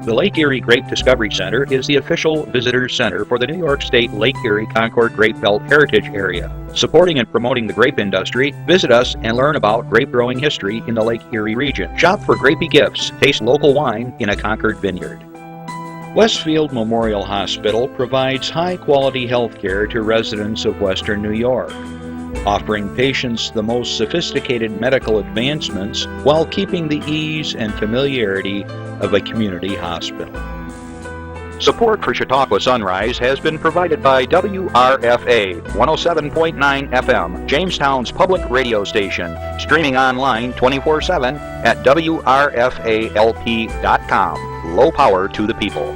The Lake Erie Grape Discovery Center is the official visitor center for the New York State Lake Erie Concord Grape Belt Heritage Area. Supporting and promoting the grape industry, visit us and learn about grape growing history in the Lake Erie region. Shop for grapey gifts, taste local wine in a Concord vineyard. Westfield Memorial Hospital provides high-quality health care to residents of Western New York, offering patients the most sophisticated medical advancements while keeping the ease and familiarity of a community hospital. Support for Chautauqua Sunrise has been provided by WRFA 107.9 FM, Jamestown's public radio station, streaming online 24/7 at WRFALP.com. Low power to the people.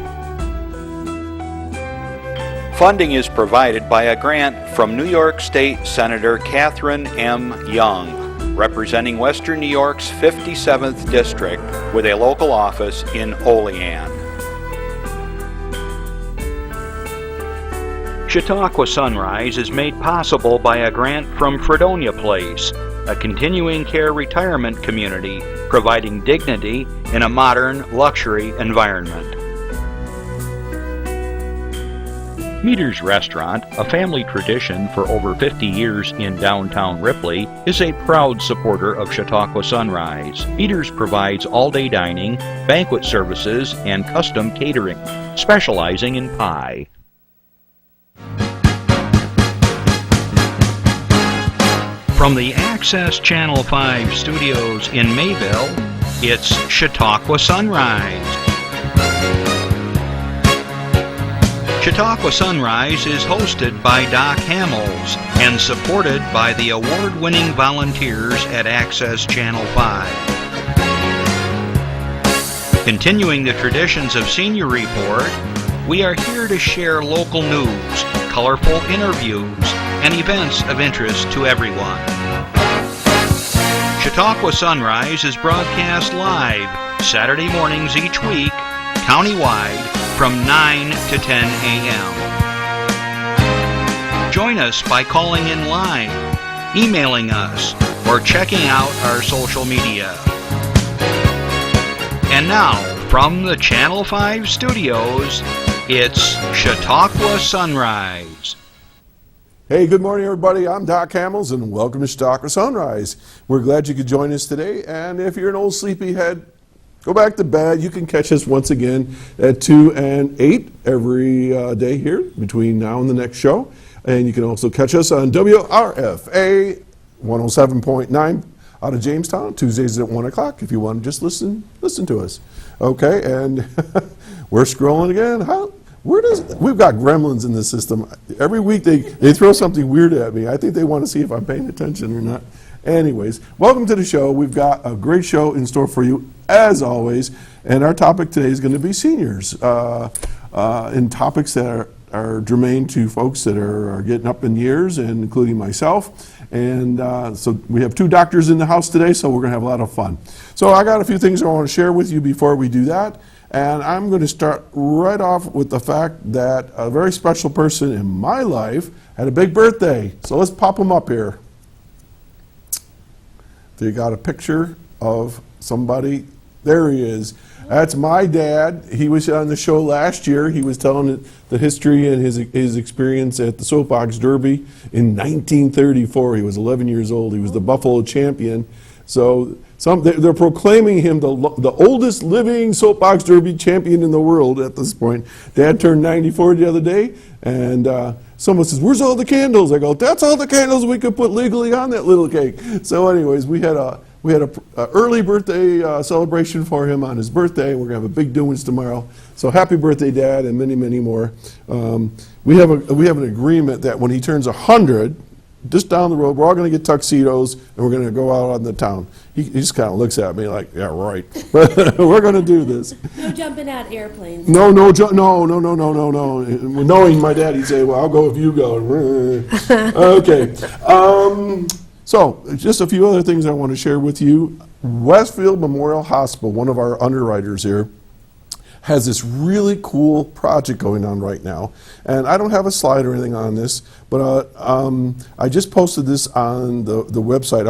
Funding is provided by a grant from New York State Senator Catherine M. Young, representing Western New York's 57th District with a local office in Olean. Chautauqua Sunrise is made possible by a grant from Fredonia Place, a continuing care retirement community providing dignity in a modern luxury environment. Meter's Restaurant, a family tradition for over 50 years in downtown Ripley, is a proud supporter of Chautauqua Sunrise. Meter's provides all-day dining, banquet services, and custom catering, specializing in pie. From the Access Channel 5 studios in Mayville, it's Chautauqua Sunrise. Chautauqua Sunrise is hosted by Doc Hamels and supported by the award-winning volunteers at Access Channel 5. Continuing the traditions of Senior Report, we are here to share local news, colorful interviews, and events of interest to everyone. Chautauqua Sunrise is broadcast live Saturday mornings each week, countywide, from 9 to 10 a.m. Join us by calling in live, emailing us, or checking out our social media. And now, from the Channel 5 studios, it's Chautauqua Sunrise. Hey, good morning, everybody. I'm Doc Hamels, and welcome to Chautauqua Sunrise. We're glad you could join us today, and if you're an old sleepyhead, go back to bed. You can catch us once again at 2 and 8 every day here between now and the next show. And you can also catch us on WRFA 107.9 out of Jamestown, Tuesdays at 1 o'clock if you want to just listen to us. Okay, and we're scrolling again. We've got gremlins in the system. Every week they throw something weird at me. I think they want to see if I'm paying attention or not. Anyways, welcome to the show. We've got a great show in store for you, as always, and our topic today is going to be seniors, and topics that are germane to folks that are getting up in years, and including myself. And so we have two doctors in the house today, so we're going to have a lot of fun. So I got a few things I want to share with you before we do that, and I'm going to start right off with the fact that a very special person in my life had a big birthday. So let's pop them up here. They got a picture of somebody. There he is. That's my dad. He was on the show last year. He was telling the history and his experience at the Soapbox Derby in 1934. He was 11 years old. He was the Buffalo champion. So they're proclaiming him the oldest living Soapbox Derby champion in the world at this point. Dad turned 94 the other day, and someone says, "Where's all the candles?" I go, "That's all the candles we could put legally on that little cake." So anyways, we had a early birthday celebration for him on his birthday. We're gonna have a big doings tomorrow. So happy birthday, Dad, and many, many more. We have an agreement that when he turns 100, just down the road, we're all going to get tuxedos and we're going to go out on the town. He just kind of looks at me like, yeah, right. But we're going to do this. No jumping out airplanes. No. Knowing my dad, he'd say, well, I'll go if you go. Okay. So just a few other things I want to share with you. Westfield Memorial Hospital, one of our underwriters here, has this really cool project going on right now. And I don't have a slide or anything on this, but I just posted this on the website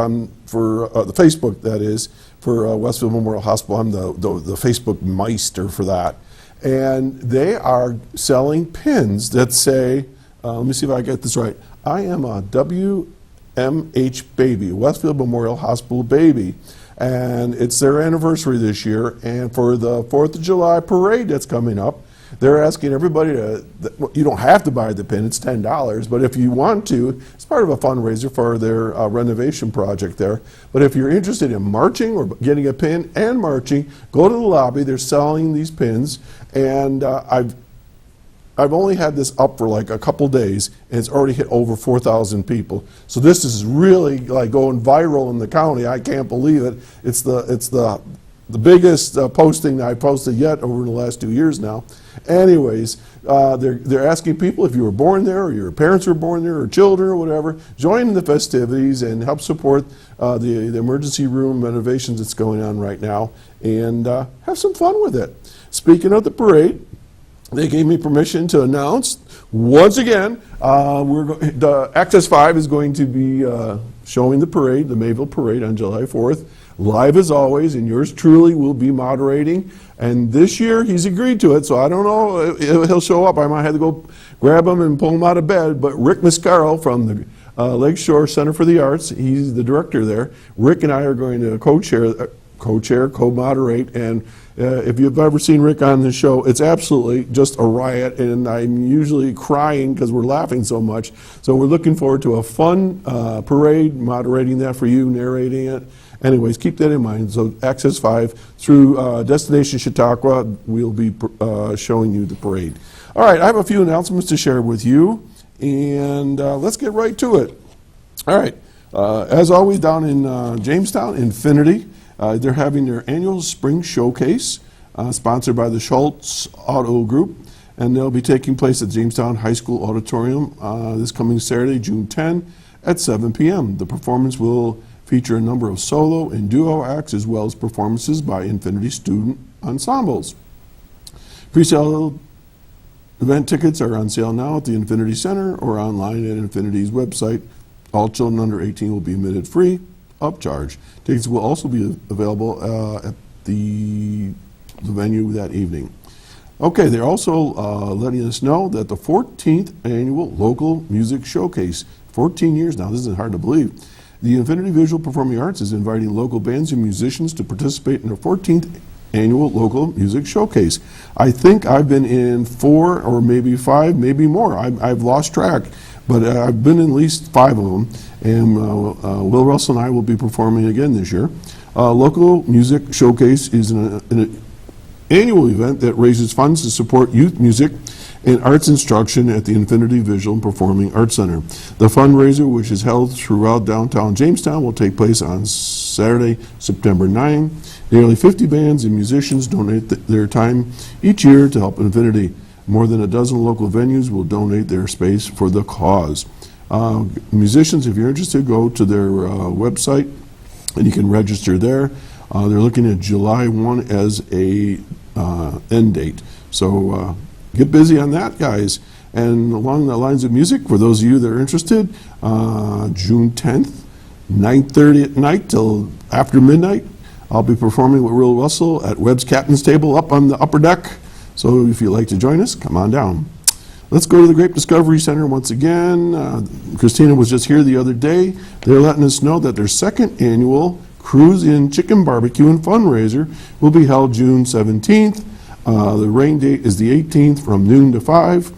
for the Facebook, that is, for Westfield Memorial Hospital. I'm the Facebook Meister for that. And they are selling pins that say, let me see if I get this right, I am a WMH baby, Westfield Memorial Hospital baby. And it's their anniversary this year. And for the 4th of July parade that's coming up, they're asking everybody to, you don't have to buy the pin, it's $10, but if you want to, it's part of a fundraiser for their renovation project there. But if you're interested in marching or getting a pin and marching, go to the lobby, they're selling these pins, and I've only had this up for like a couple days, and it's already hit over 4,000 people. So this is really like going viral in the county. I can't believe it. It's the biggest posting that I posted yet over the last 2 years now. Anyways, they're asking people if you were born there or your parents were born there or children or whatever, join in the festivities and help support the emergency room renovations that's going on right now, and have some fun with it. Speaking of the parade, they gave me permission to announce once again the Access 5 is going to be showing the parade, the Mayville Parade on July 4th. Live as always, and yours truly will be moderating. And this year, he's agreed to it, so I don't know if he'll show up. I might have to go grab him and pull him out of bed. But Rick Mascaro from the Lakeshore Center for the Arts, he's the director there. Rick and I are going to co-moderate, and if you've ever seen Rick on the show, it's absolutely just a riot, and I'm usually crying because we're laughing so much. So we're looking forward to a fun parade, moderating that for you, narrating it. Anyways, keep that in mind. So Access 5 through Destination Chautauqua, we'll be showing you the parade. All right, I have a few announcements to share with you, and let's get right to it. All right, as always, down in Jamestown, Infinity, they're having their annual spring showcase, sponsored by the Chaut Auto Group, and they'll be taking place at Jamestown High School Auditorium this coming Saturday, June 10 at 7 p.m. The performance will feature a number of solo and duo acts, as well as performances by Infinity student ensembles. Pre-sale event tickets are on sale now at the Infinity Center or online at Infinity's website. All children under 18 will be admitted free of charge. Tickets will also be available at the venue that evening. Okay, they're also letting us know that the 14th annual local music showcase, 14 years now, this isn't hard to believe. The Infinity Visual Performing Arts is inviting local bands and musicians to participate in the 14th annual local music showcase. I think I've been in 4 or maybe 5, maybe more. I've lost track, but I've been in at least 5 of them, and Will Russell and I will be performing again this year. Local Music Showcase is an annual event that raises funds to support youth music and arts instruction at the Infinity Visual and Performing Arts Center. The fundraiser, which is held throughout downtown Jamestown, will take place on Saturday, September 9. Nearly 50 bands and musicians donate their time each year to help Infinity. More than a dozen local venues will donate their space for the cause. Musicians, if you're interested, go to their website and you can register there. They're looking at July 1 as a end date. So get busy on that, guys. And along the lines of music, for those of you that are interested, June 10th, 9:30 at night till after midnight, I'll be performing with Will Russell at Webb's Captain's Table up on the upper deck. So if you'd like to join us, come on down. Let's go to the Grape Discovery Center once again. Christina was just here the other day. They're letting us know that their second annual Cruise In Chicken Barbecue and Fundraiser will be held June 17th. The rain date is the 18th from noon to 5.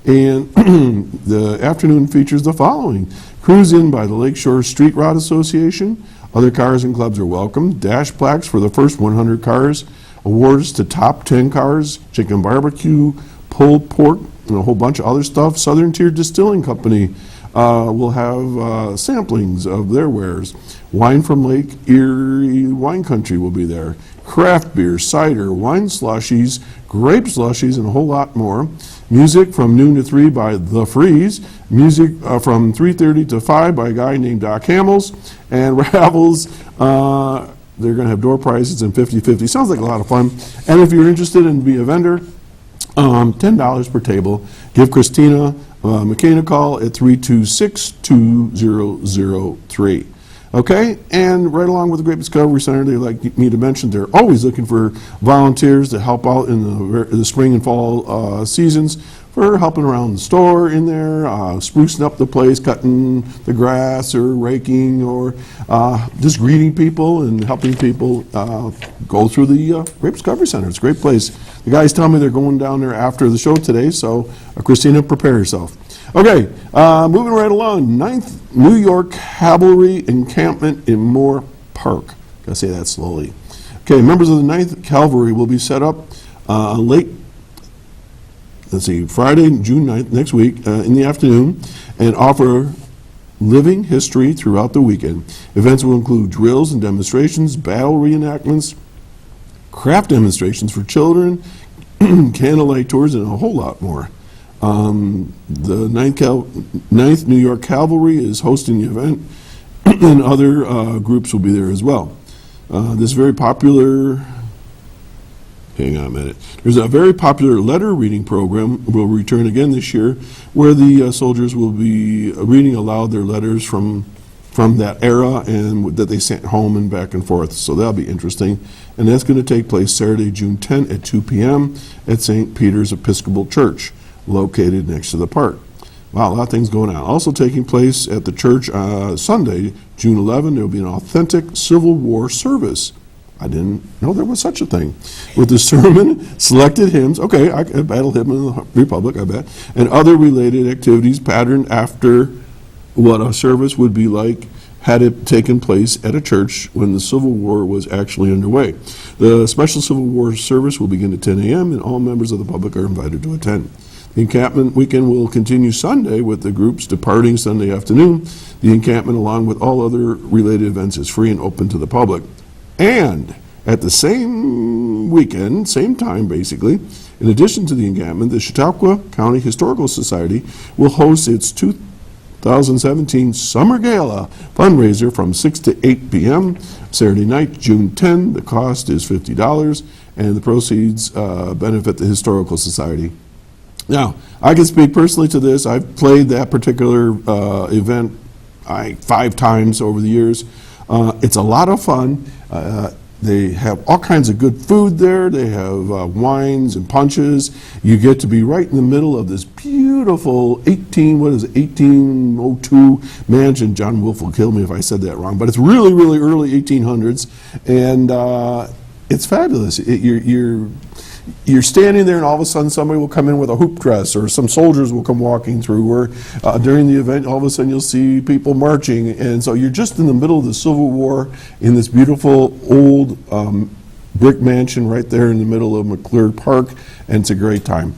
And the afternoon features the following. Cruise In by the Lakeshore Street Rod Association. Other cars and clubs are welcome. Dash plaques for the first 100 cars. Awards to top 10 cars. Chicken barbecue, pulled pork, and a whole bunch of other stuff. Southern Tier Distilling Company will have samplings of their wares. Wine from Lake Erie Wine Country will be there. Craft beer, cider, wine slushies, grape slushies, and a whole lot more. Music from noon to 3 by The Freeze. Music from 3:30 to 5 by a guy named Doc Hamels. And raffles, they're going to have door prizes and 50-50. Sounds like a lot of fun. And if you're interested in being a vendor, $10 per table. Give Christina McCain a call at 326-2003. Okay, and right along with the Grape Discovery Center, they like me to mention they're always looking for volunteers to help out in the spring and fall seasons for helping around the store in there, sprucing up the place, cutting the grass or raking or just greeting people and helping people go through the Grape Discovery Center. It's a great place. The guys tell me they're going down there after the show today, so Christina, prepare yourself. Okay, moving right along, 9th New York Cavalry Encampment in Moore Park. Gotta say that slowly. Okay, members of the 9th Cavalry will be set up Friday, June 9th, next week, in the afternoon, and offer living history throughout the weekend. Events will include drills and demonstrations, battle reenactments, craft demonstrations for children, candlelight tours, and a whole lot more. The 9th New York Cavalry is hosting the event, and other groups will be there as well. This very popular, hang on a minute, there's a very popular letter reading program will return again this year, where the soldiers will be reading aloud their letters from that era and that they sent home and back and forth. So that'll be interesting. And that's going to take place Saturday, June 10 at 2 p.m. at St. Peter's Episcopal Church, located next to the park. Wow, a lot of things going on. Also taking place at the church Sunday, June 11, there will be an authentic Civil War service. I didn't know there was such a thing. With the sermon, selected hymns, okay, a battle hymn in the Republic, I bet, and other related activities patterned after what a service would be like had it taken place at a church when the Civil War was actually underway. The special Civil War service will begin at 10 a.m. and all members of the public are invited to attend. The encampment weekend will continue Sunday with the groups departing Sunday afternoon. The encampment, along with all other related events, is free and open to the public. And at the same weekend, same time basically, in addition to the encampment, the Chautauqua County Historical Society will host its 2017 Summer Gala fundraiser from 6 to 8 p.m. Saturday night, June 10. The cost is $50, and the proceeds benefit the Historical Society. Now, I can speak personally to this. I've played that particular event 5 times over the years. It's a lot of fun. They have all kinds of good food there. They have wines and punches. You get to be right in the middle of this beautiful 1802 mansion. John Wolfe will kill me if I said that wrong, but it's really, really early 1800s, and it's fabulous. You're standing there, and all of a sudden somebody will come in with a hoop dress, or some soldiers will come walking through, or during the event, all of a sudden you'll see people marching, and so you're just in the middle of the Civil War in this beautiful old brick mansion right there in the middle of McClure Park, and it's a great time.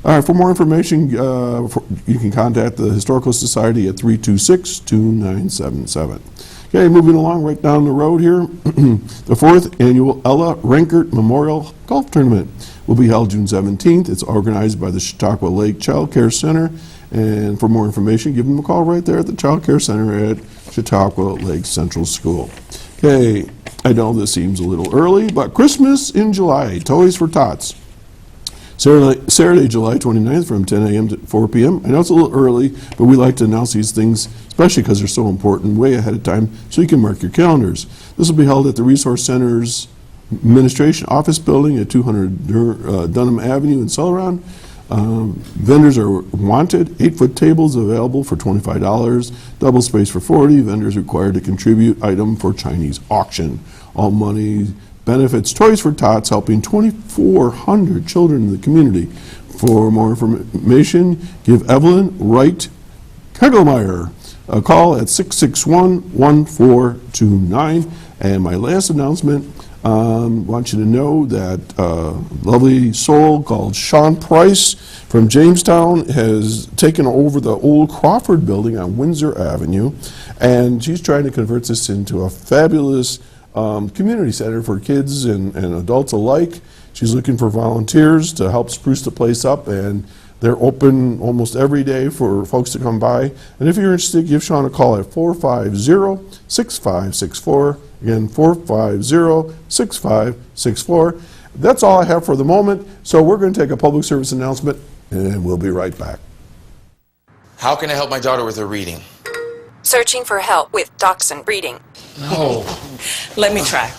All right, for more information, you can contact the Historical Society at 326-2977. Okay, moving along right down the road here, the 4th Annual Ella Rankert Memorial Golf Tournament will be held June 17th. It's organized by the Chautauqua Lake Child Care Center, and for more information, give them a call right there at the Child Care Center at Chautauqua Lake Central School. Okay, I know this seems a little early, but Christmas in July, Toys for Tots. Saturday, July 29th from 10 a.m. to 4 p.m. I know it's a little early, but we like to announce these things, especially because they're so important, way ahead of time, so you can mark your calendars. This will be held at the Resource Center's Administration Office Building at 200 Dunham Avenue in Celeron. Vendors are wanted. 8-foot tables available for $25, double space for $40. Vendors required to contribute item for Chinese auction. All money benefits Toys for Tots, helping 2,400 children in the community. For more information, give Evelyn Wright Kegelmeyer a call at 661-1429. And my last announcement, want you to know that lovely soul called Sean Price from Jamestown has taken over the old Crawford building on Windsor Avenue, and she's trying to convert this into a fabulous community center for kids and adults alike. She's looking for volunteers to help spruce the place up, and they're open almost every day for folks to come by. And if you're interested, give Sean a call at 450-6564. Again, 450-6564. That's all I have for the moment, so we're going to take a public service announcement, and we'll be right back. How can I help my daughter with her reading? Searching for help with dachshund breeding. No. Let me try.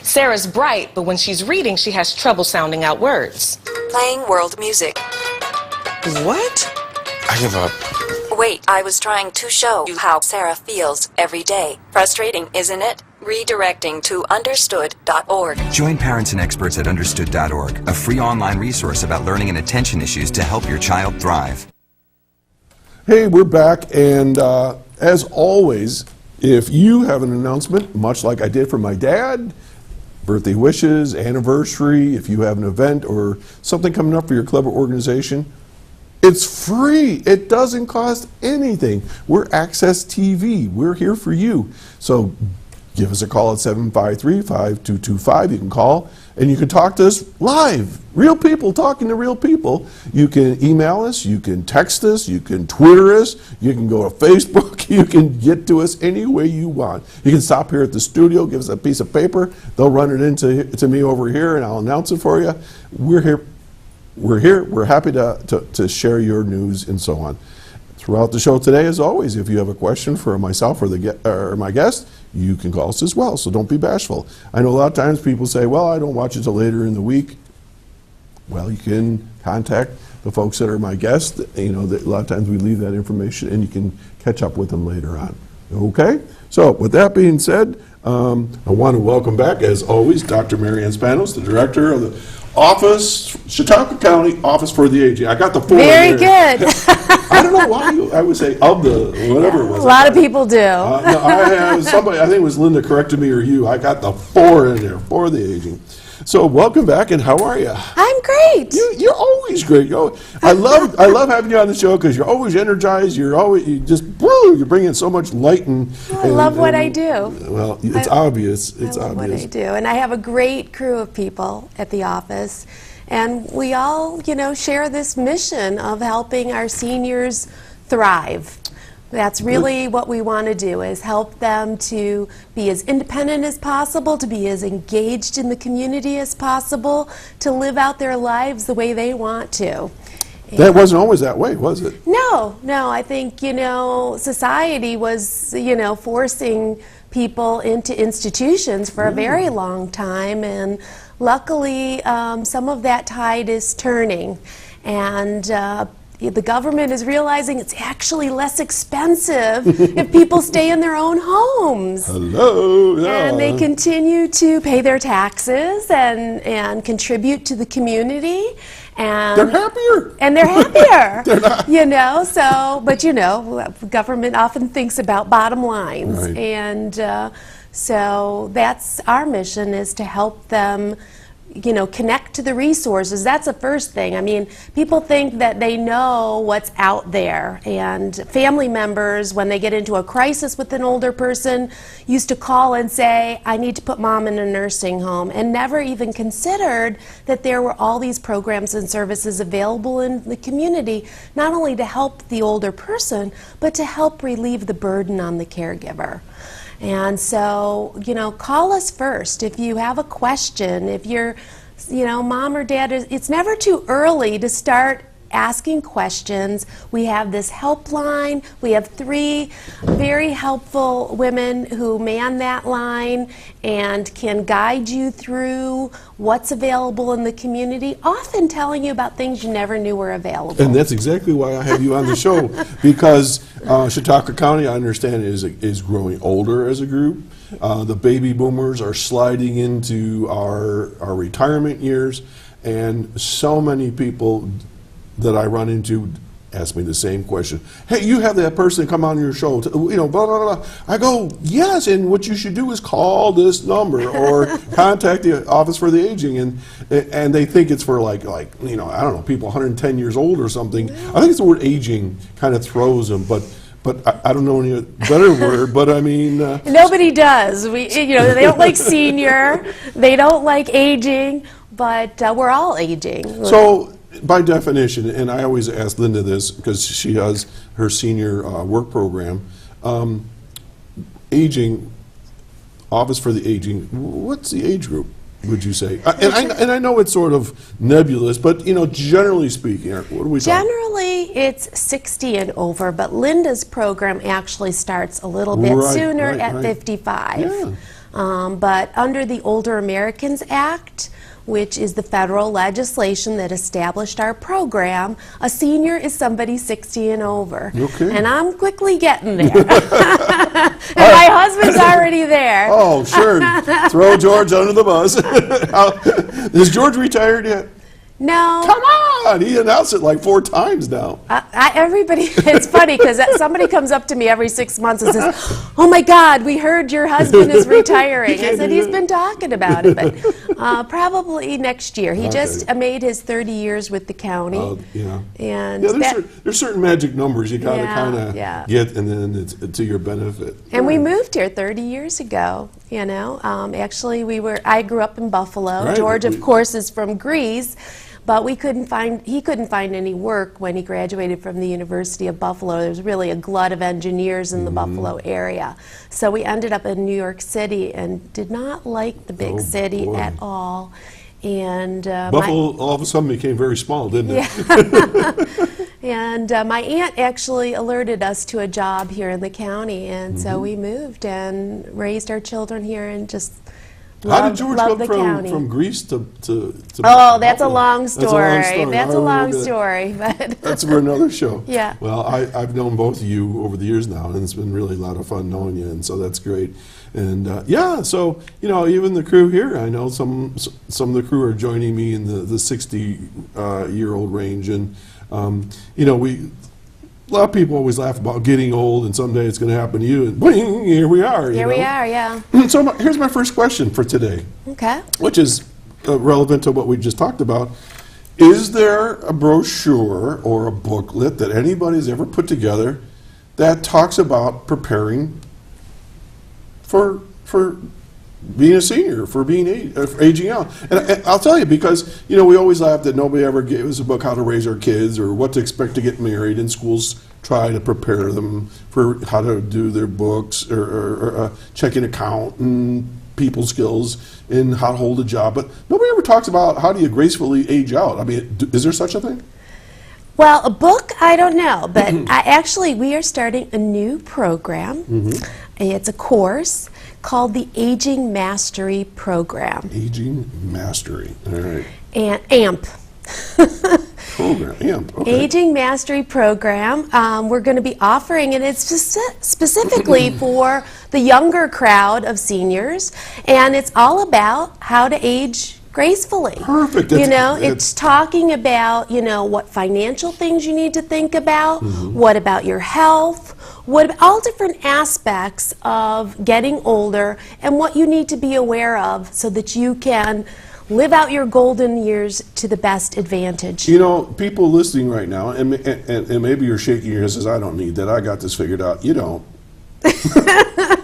Sarah's bright, but when she's reading, she has trouble sounding out words. Playing world music. What? I give up. Wait, I was trying to show you how Sarah feels every day. Frustrating, isn't it? Redirecting to understood.org. Join parents and experts at understood.org, a free online resource about learning and attention issues to help your child thrive. Hey, we're back, and as always, if you have an announcement, much like I did for my dad, birthday wishes, anniversary, if you have an event or something coming up for your club or organization, it's free. It doesn't cost anything. We're Access TV. We're here for you. So give us a call at 753-5225. You can call and you can talk to us live. Real people talking to real people. You can email us, you can text us, you can Twitter us, you can go to Facebook, you can get to us any way you want. You can stop here at the studio, give us a piece of paper, they'll run it to me over here and I'll announce it for you. We're here. We're happy to share your news and so on. Throughout the show today, as always, if you have a question for myself or my guest, you can call us as well, so don't be bashful. I know a lot of times people say, well, I don't watch it till later in the week. Well, you can contact the folks that are my guests. You know, a lot of times we leave that information and you can catch up with them later on. Okay? So, with that being said, I want to welcome back, as always, Dr. Mary Ann Spanos, the director of the Chautauqua County Office for the Aging. I got the 4 Very in there. good. I don't know why I would say of the, whatever it was. A lot of people do. No, I have somebody, I think it was Linda corrected me or you. I got the 4 in there, for the aging. So welcome back, and how are you? I'm great. You're always great. I love having you on the show because you're always energized. You bring in so much light and. I love what I do. Well, it's obvious. It's I love obvious. what I do, and I have a great crew of people at the office, and we all, share this mission of helping our seniors thrive. That's really what we want to do, is help them to be as independent as possible, to be as engaged in the community as possible, to live out their lives the way they want to. That wasn't always that way, was it? No. I think, society was, forcing people into institutions for a very long time, and luckily some of that tide is turning. And the government is realizing it's actually less expensive if people stay in their own homes. Hello. Yeah. And they continue to pay their taxes and contribute to the community. And they're happier. And they're happier. They're not. But government often thinks about bottom lines. Right. And so that's our mission, is to help them connect to the resources. That's the first thing. I mean, people think that they know what's out there, and family members, when they get into a crisis with an older person, used to call and say, I need to put mom in a nursing home, and never even considered that there were all these programs and services available in the community, not only to help the older person, but to help relieve the burden on the caregiver. And so, call us first if you have a question. If you're, mom or dad, it's never too early to start asking questions. We have this helpline. We have 3 very helpful women who man that line and can guide you through what's available in the community, often telling you about things you never knew were available. And that's exactly why I have you on the show, because Chautauqua County, I understand, is growing older as a group. The baby boomers are sliding into our retirement years, and so many people that I run into ask me the same question. Hey, you have that person come on your show, blah, blah, blah. I go, yes, and what you should do is call this number or contact the Office for the Aging, and they think it's for like I don't know, people 110 years old or something. I think it's the word aging kind of throws them, but I don't know any better word, but I mean... Nobody does. They don't like senior, they don't like aging, but we're all aging. So, by definition, and I always ask Linda this because she has her senior work program, aging, Office for the Aging, what's the age group? would you say? And I know it's sort of nebulous, but generally speaking, what are we talking? Generally, it's 60 and over, but Linda's program actually starts a little bit Right, sooner right, at right. 55. Yeah. But under the Older Americans Act, which is the federal legislation that established our program, a senior is somebody 60 and over. Okay. And I'm quickly getting there. And my husband's already there. Oh, sure. Throw George under the bus. Is George retired yet? No. Come on! He announced it like 4 times now. Everybody, it's funny because somebody comes up to me every 6 months and says, "Oh my God, we heard your husband is retiring." I said, "He's been talking about it, but probably next year." He just made his 30 years with the county. Yeah. And There's certain magic numbers you gotta Yeah, kind of yeah. get, and then it's to your benefit. And we moved here 30 years ago, Actually, I grew up in Buffalo. Right. George, of course, is from Greece, but he couldn't find any work when he graduated from the University of Buffalo. There was really a glut of engineers in the Buffalo area. So we ended up in New York City and did not like the big city boy. at all. And Buffalo all of a sudden became very small, didn't it? And my aunt actually alerted us to a job here in the county, and so we moved and raised our children here and just How did George love come the county. from Greece to Oh, that's a Buffalo? long story. That's a long But story. But that's for another show. Yeah. Well, I've known both of you over the years now, and it's been really a lot of fun knowing you, and so that's great. And so even the crew here, I know some of the crew are joining me in the 60-year-old range, and a lot of people always laugh about getting old, and someday it's going to happen to you, and bling, here we are. here we are, yeah. So here's my first question for today, Okay. which is relevant to what we just talked about. Is there a brochure or a booklet that anybody's ever put together that talks about preparing for being a senior, for being aging out? And I'll tell you, because we always laugh that nobody ever gave us a book how to raise our kids or what to expect to get married, and schools try to prepare them for how to do their books or checking account and people skills and how to hold a job, but nobody ever talks about how do you gracefully age out. I mean, is there such a thing? Well, a book, I don't know, but we are starting a new program. It's a course called the Aging Mastery Program. Aging Mastery, all right. And AMP. Program, AMP, okay. Aging Mastery Program. We're going to be offering, and it's specifically for the younger crowd of seniors, and it's all about how to age gracefully. Perfect. It's talking about, what financial things you need to think about, what about your health, what about all different aspects of getting older and what you need to be aware of so that you can live out your golden years to the best advantage. People listening right now, and maybe you're shaking your head and says, I don't need that, I got this figured out. You don't.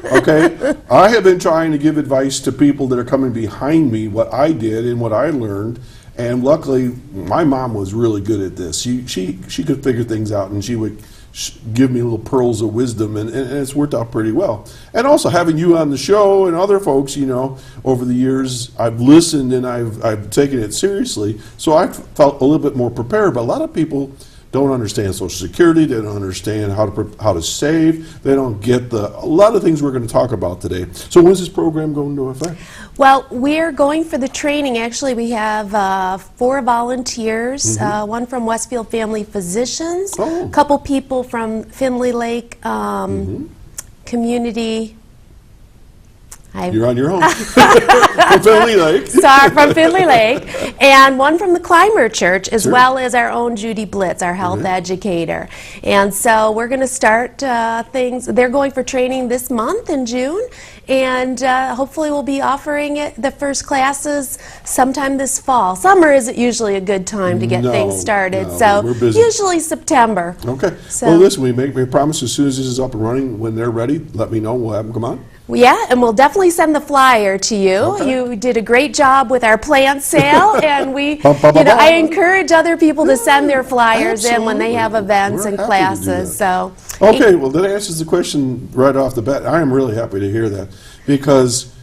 Okay? I have been trying to give advice to people that are coming behind me, what I did and what I learned, and luckily my mom was really good at this. She could figure things out, and she would give me little pearls of wisdom, and it's worked out pretty well. And also having you on the show and other folks, over the years, I've listened and I've taken it seriously, so I felt a little bit more prepared. But a lot of people don't understand Social Security, they don't understand how to save, they don't get a lot of things we're going to talk about today. So when's this program going into effect? Well, we're going for the training. Actually, we have 4 volunteers, one from Westfield Family Physicians, a couple people from Findlay Lake Community. You're on your own. From Findlay Lake. Sorry, from Findlay Lake. And one from the Clymer Church, as well as our own Judy Blitz, our health educator. And so we're going to start things. They're going for training this month in June. And hopefully we'll be offering the first classes sometime this fall. Summer isn't usually a good time to get things started. So we're busy. usually September. Okay. So, well, listen, we make a promise as soon as this is up and running, when they're ready, let me know. We'll have them come on. yeah, and we'll definitely send the flyer to you. Okay. You did a great job with our plant sale, and I I encourage other people to send their flyers in when they have events We're and happy to do classes. that. So, Okay, well, that answers the question right off the bat. I am really happy to hear that, because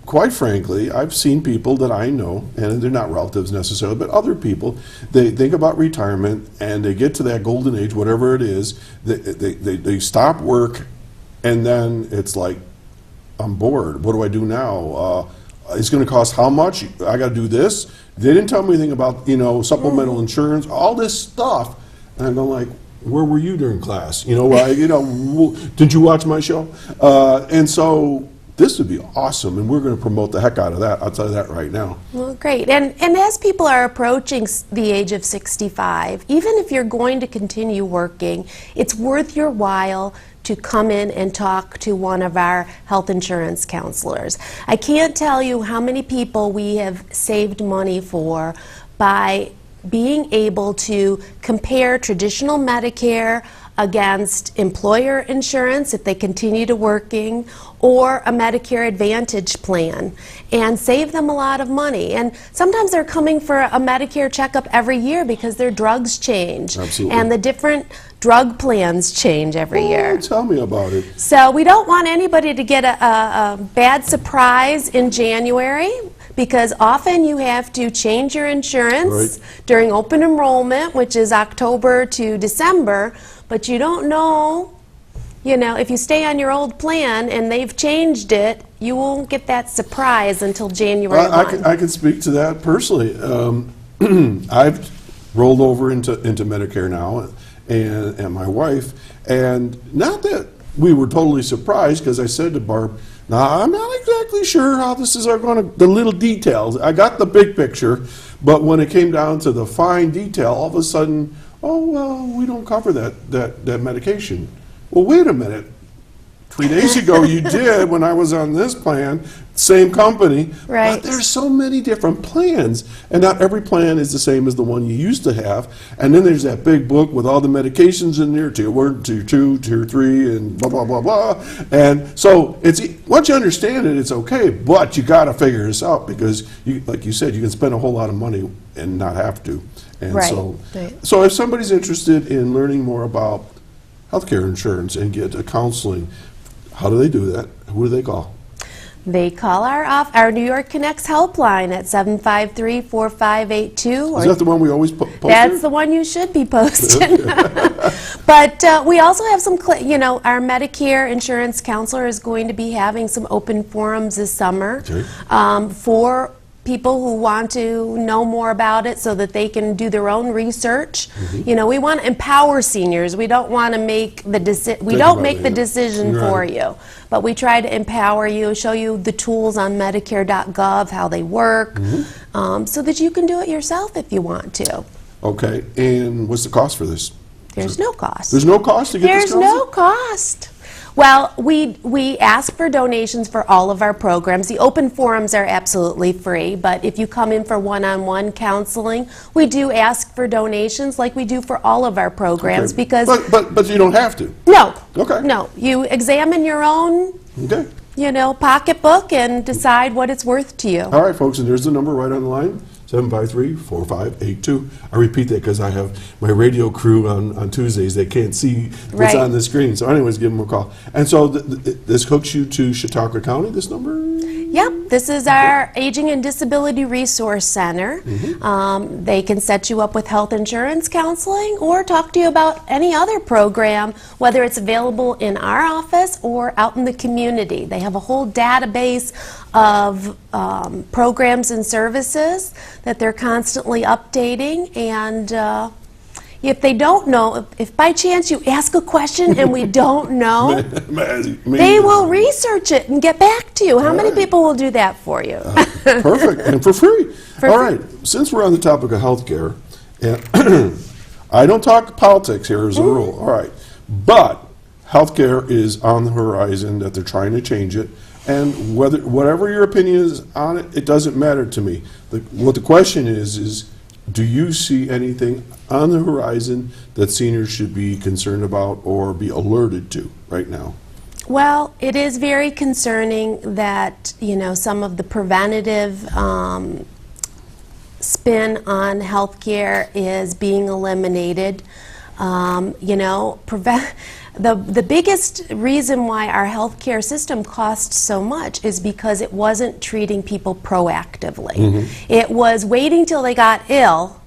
quite frankly, I've seen people that I know, and they're not relatives necessarily, but other people, they think about retirement and they get to that golden age, whatever it is, they stop work, and then it's like, I'm bored. What do I do now? It's going to cost how much? I got to do this. They didn't tell me anything about, supplemental insurance, all this stuff. And I'm like, where were you during class? Did you watch my show? And so this would be awesome, and we're going to promote the heck out of that. I'll tell you that right now. Well, great. And as people are approaching the age of 65, even if you're going to continue working, it's worth your while to come in and talk to one of our health insurance counselors. I can't tell you how many people we have saved money for by being able to compare traditional Medicare against employer insurance if they continue to working, or a Medicare Advantage plan, and save them a lot of money. And sometimes they're coming for a Medicare checkup every year because their drugs change. Absolutely. And the different drug plans change every year. Tell me about it. So we don't want anybody to get a bad surprise in January, because often you have to change your insurance during open enrollment, which is October to December, but you don't know, if you stay on your old plan and they've changed it, you won't get that surprise until January 1. I can speak to that personally. I've rolled over into Medicare now, and my wife, and not that we were totally surprised, because I said to Barb, now, I'm not exactly sure how this is going to, the little details. I got the big picture, but when it came down to the fine detail, all of a sudden, we don't cover that medication. Well, wait a minute. 3 days ago you did when I was on this plan, same company. Right. But there's so many different plans, and not every plan is the same as the one you used to have. And then there's that big book with all the medications in there, tier 1, tier 2, tier 3, and blah, blah, blah, blah. And so once you understand it, it's okay, but you got to figure this out, because, like you said, you can spend a whole lot of money and not have to. And so if somebody's interested in learning more about healthcare insurance and get a counseling, how do they do that? Who do they call? They call our New York Connects helpline at 753-4582. Is that the one we always post? That's the one you should be posting. But we also have some, our Medicare insurance counselor is going to be having some open forums this summer for people who want to know more about it so that they can do their own research. We want to empower seniors. We don't want to make the decision for you, but we try to empower you, show you the tools on Medicare.gov, how they work, so that you can do it yourself if you want to. Okay, and what's the cost for this? There's no cost. There's no cost to get this There's no cost. Well, we ask for donations for all of our programs. The open forums are absolutely free, but if you come in for one-on-one counseling, we do ask for donations like we do for all of our programs, because... But you don't have to? No. Okay. No. You examine your own, pocketbook and decide what it's worth to you. All right, folks, and there's the number right on the line. 753-4582. I repeat that because I have my radio crew on Tuesdays. They can't see what's on the screen. So anyways, give them a call. And so this hooks you to Chautauqua County, this number? Yep. This is our Aging and Disability Resource Center. They can set you up with health insurance counseling or talk to you about any other program, whether it's available in our office or out in the community. They have a whole database of programs and services that they're constantly updating, and if they don't know, if by chance you ask a question and we don't know, they will research it and get back to you. How many people will do that for you? Perfect, and for free. All right, since we're on the topic of healthcare, and I don't talk politics here as a rule, all right, but healthcare is on the horizon, that they're trying to change it. And whatever your opinion is on it, it doesn't matter to me. What the question is do you see anything on the horizon that seniors should be concerned about or be alerted to right now? Well, it is very concerning that, some of the preventative spin on healthcare is being eliminated. You know, the biggest reason why our healthcare system costs so much is because it wasn't treating people proactively. It was waiting till they got ill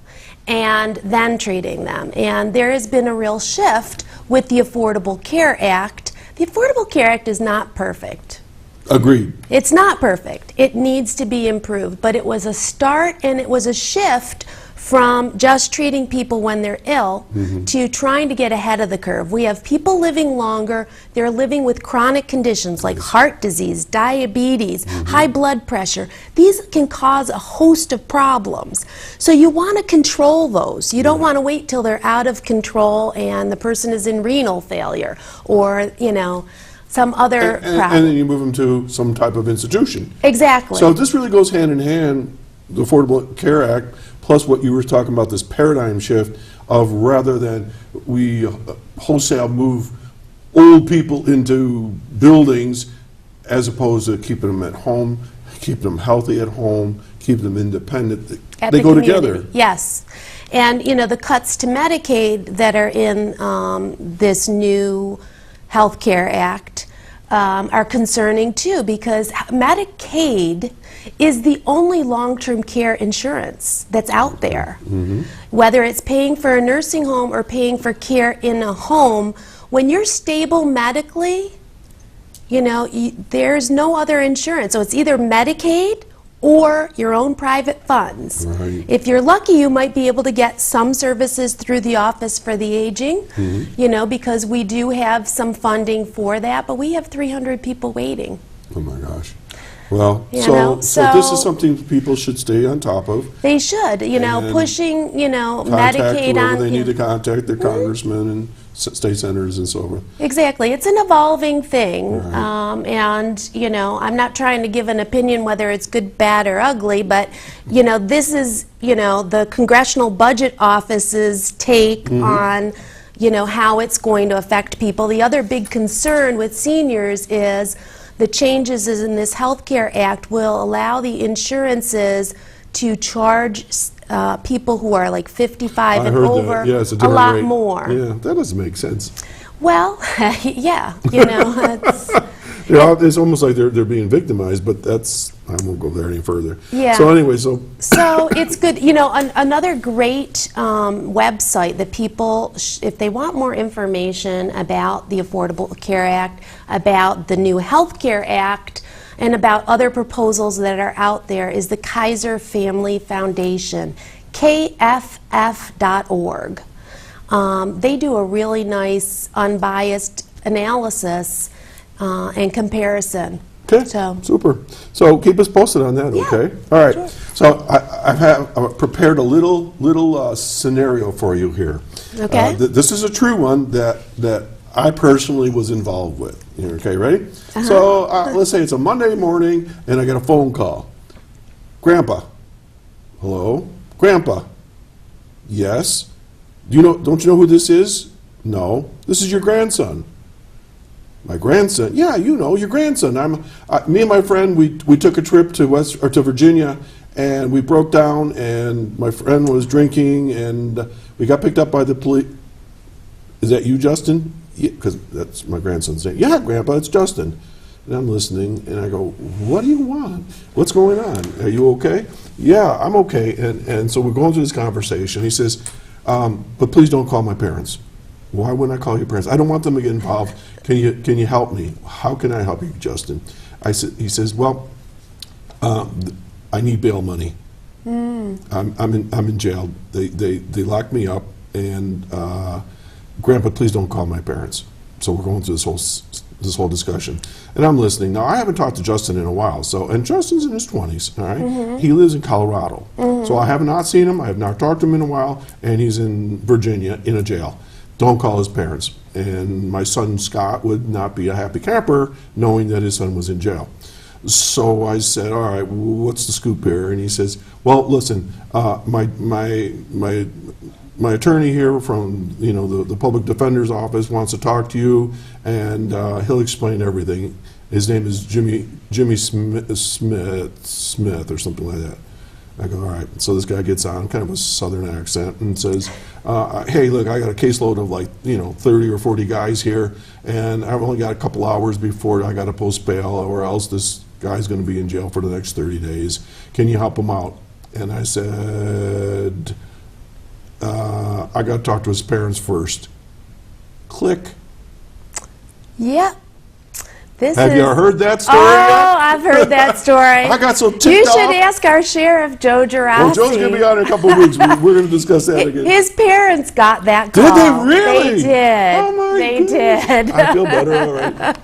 and then treating them. And there has been a real shift with the Affordable Care Act. The Affordable Care Act is not perfect. Agreed. It's not perfect. It needs to be improved, but it was a start and it was a shift from just treating people when they're ill to trying to get ahead of the curve. We have people living longer. They're living with chronic conditions like heart disease, diabetes, high blood pressure. These can cause a host of problems. So you want to control those. You don't want to wait till they're out of control and the person is in renal failure or, you know, some other problem. And then you move them to some type of institution. Exactly. So this really goes hand in hand, the Affordable Care Act, plus what you were talking about, this paradigm shift of rather than we wholesale move old people into buildings as opposed to keeping them at home, keeping them healthy at home, keeping them independent. At they the go community. together. Yes. And, you know, the cuts to Medicaid that are in this new Health Care Act are concerning too, because Medicaid is the only long-term care insurance that's out there. Whether it's paying for a nursing home or paying for care in a home, when you're stable medically, you know, there's no other insurance. So it's either Medicaid or your own private funds. Right. If you're lucky, you might be able to get some services through the Office for the Aging, you know, because we do have some funding for that, but we have 300 people waiting. Oh my gosh. Well, You so know, this so- is something people should stay on top of. They should, you know, And pushing, you know, Contact Medicaid whoever on. they you need to know. contact, their congressmen and state senators and so forth. Exactly. It's an evolving thing. Right. And, you know, I'm not trying to give an opinion whether it's good, bad, or ugly, but, you know, this is, you know, the Congressional Budget Office's take on, you know, how it's going to affect people. The other big concern with seniors is the changes in this Health Care Act will allow the insurances to charge people who are like 55 I and heard over that. Yeah, it's a a different lot rate. more. Yeah, that doesn't make sense. Well, yeah, you know, it's, You know, it's almost like they're being victimized, but that's, I won't go there any further. Yeah. So anyway, so so it's good. You know, another great website that people, if they want more information about the Affordable Care Act, about the new Health Care Act, and about other proposals that are out there, is the Kaiser Family Foundation, kff.org. They do a really nice, unbiased analysis and comparison. okay, So, super. So keep us posted on that, Yeah, okay? All right. sure. So I've prepared a little scenario for you here. Okay. This is a true one that I personally was involved with. Okay, ready? So let's say it's a Monday morning and I get a phone call. Grandpa. Hello? Grandpa. Yes. Don't you know who this is? No. This is your grandson. My grandson? Yeah, you know, your grandson. Me and my friend, we took a trip to Virginia, and we broke down, and my friend was drinking, and we got picked up by the police. Is that you, Justin? Because that's my grandson's name. Yeah, Grandpa, it's Justin. And I'm listening, and I go, what do you want? What's going on? Are you okay? Yeah, I'm okay. And so we're going through this conversation. He says, but please don't call my parents. Why wouldn't I call your parents? I don't want them to get involved. Can you help me? How can I help you, Justin? He says, well, I need bail money. I'm in jail. They locked me up, and Grandpa, please don't call my parents. So we're going through this whole discussion, and I'm listening. Now I haven't talked to Justin in a while. And Justin's in his 20s. All right, he lives in Colorado. So I have not seen him. I have not talked to him in a while, and he's in Virginia in a jail. Don't call his parents. And my son Scott would not be a happy camper knowing that his son was in jail. So I said, all right, what's the scoop here? And he says, well, listen, my attorney here from the public defender's office wants to talk to you, and he'll explain everything. His name is Jimmy Smith or something like that. I go, all right. So this guy gets on, kind of a southern accent, and says, hey, look, I got a caseload of like, 30 or 40 guys here, and I've only got a couple hours before I got to post bail, or else this guy's going to be in jail for the next 30 days. Can you help him out? And I said, I got to talk to his parents first. Click. Yep. Have you heard that story? Oh, I've heard that story. I got so ticked You off. should ask our sheriff, Joe Girassi. Well, Joe's going to be on in a couple of weeks. We're going to discuss that again. His parents got that call. Did they really? They did. Oh my They goodness. did. I feel better, all right.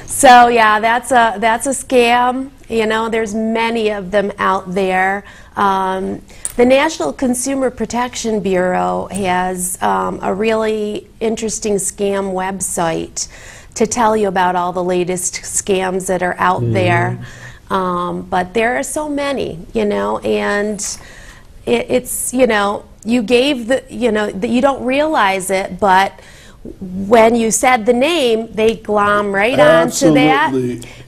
So yeah, that's a scam. There's many of them out there. The National Consumer Protection Bureau has a really interesting scam website to tell you about all the latest scams that are out there. But there are so many, and it's, you gave that you don't realize it, but when you said the name, they glom right onto that.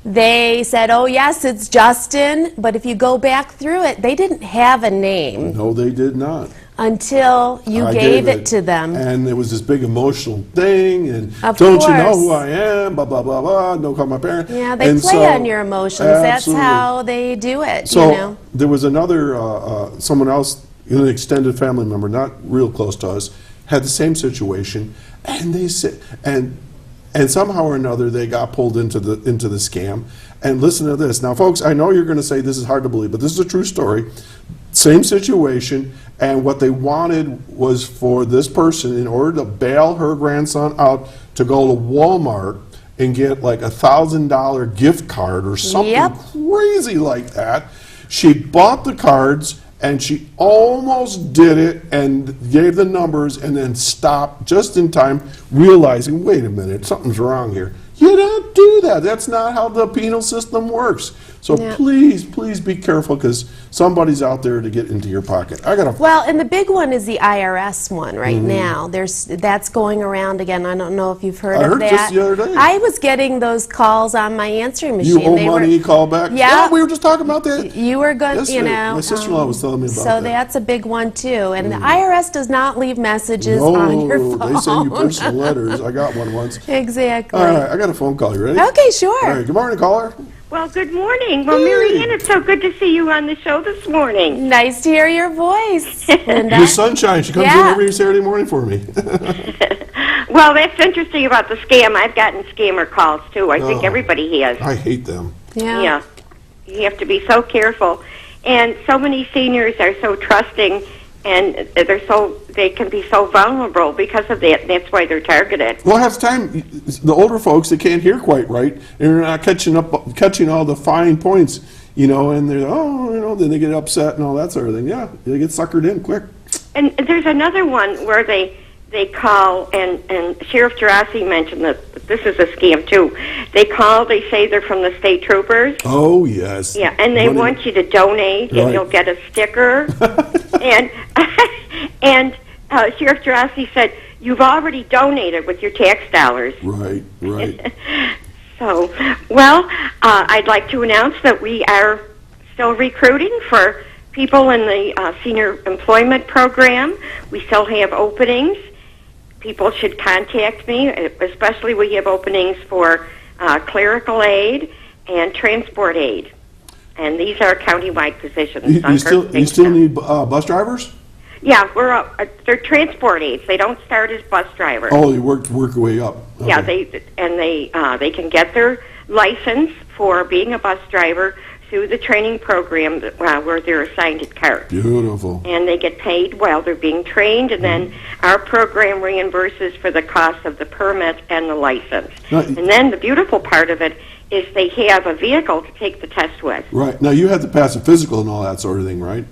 They said, oh yes, it's Justin, but if you go back through it, they didn't have a name. No, they did not. Until you gave it to them. And it was this big emotional thing, and Of don't you know course. who I am, blah, blah, blah, blah, don't call my parents. Yeah, they And play so- on your emotions. Absolutely. That's how they do it, So there was another, someone else, an extended family member, not real close to us, had the same situation, and they said, and somehow or another they got pulled into the scam. And listen to this. Now, folks, I know you're going to say this is hard to believe, but this is a true story. Same situation, and what they wanted was for this person, in order to bail her grandson out, to go to Walmart and get like $1,000 gift card or something crazy like that. She bought the cards, and she almost did it and gave the numbers, and then stopped just in time, realizing, wait a minute, something's wrong here. You don't do that. That's not how the penal system works. So please, please be careful, because somebody's out there to get into your pocket. Well, and the big one is the IRS one right now. That's going around again. I don't know if you've heard of that. I heard just the other day. I was getting those calls on my answering machine. You owe money, call back. Yeah. We were just talking about that. You were good, Yesterday. My sister-in-law was telling me about so that. that's a big one too. And the IRS does not leave messages on your phone. No, they send you personal letters. I got one once. Exactly. All right, I got a phone call. You ready? Okay, sure. All right, good morning, caller. Well, good morning. Well, Mary Ann, it's so good to see you on the show this morning. Nice to hear your voice, Linda. Miss Sunshine, she comes in every Saturday morning for me. Well, that's interesting about the scam. I've gotten scammer calls, too. I think everybody has. I hate them. Yeah. You have to be so careful. And so many seniors are so trusting, and they can be so vulnerable because of that. That's why they're targeted. Well, half the time, the older folks, they can't hear quite right, and they're not catching all the fine points, and they're, then they get upset and all that sort of thing. Yeah, they get suckered in quick. And there's another one where they call, and Sheriff Girassi mentioned that this is a scam, too. They call, they say they're from the state troopers. Oh, yes. Yeah, and they want you to donate, and you'll get a sticker. and Sheriff Girassi said, you've already donated with your tax dollars. Right. So, well, I'd like to announce that we are still recruiting for people in the senior employment program. We still have openings. People should contact me, especially we have openings for clerical aid and transport aid. And these are countywide positions. You still need bus drivers? Yeah, they're transport aides. They don't start as bus drivers. Oh, they work your way up. Okay. Yeah, they can get their license for being a bus driver through the training program where they're assigned at CART. Beautiful. And they get paid while they're being trained, and then our program reimburses for the cost of the permit and the license. And then the beautiful part of it is they have a vehicle to take the test with. Right. Now, you have to pass a physical and all that sort of thing, right?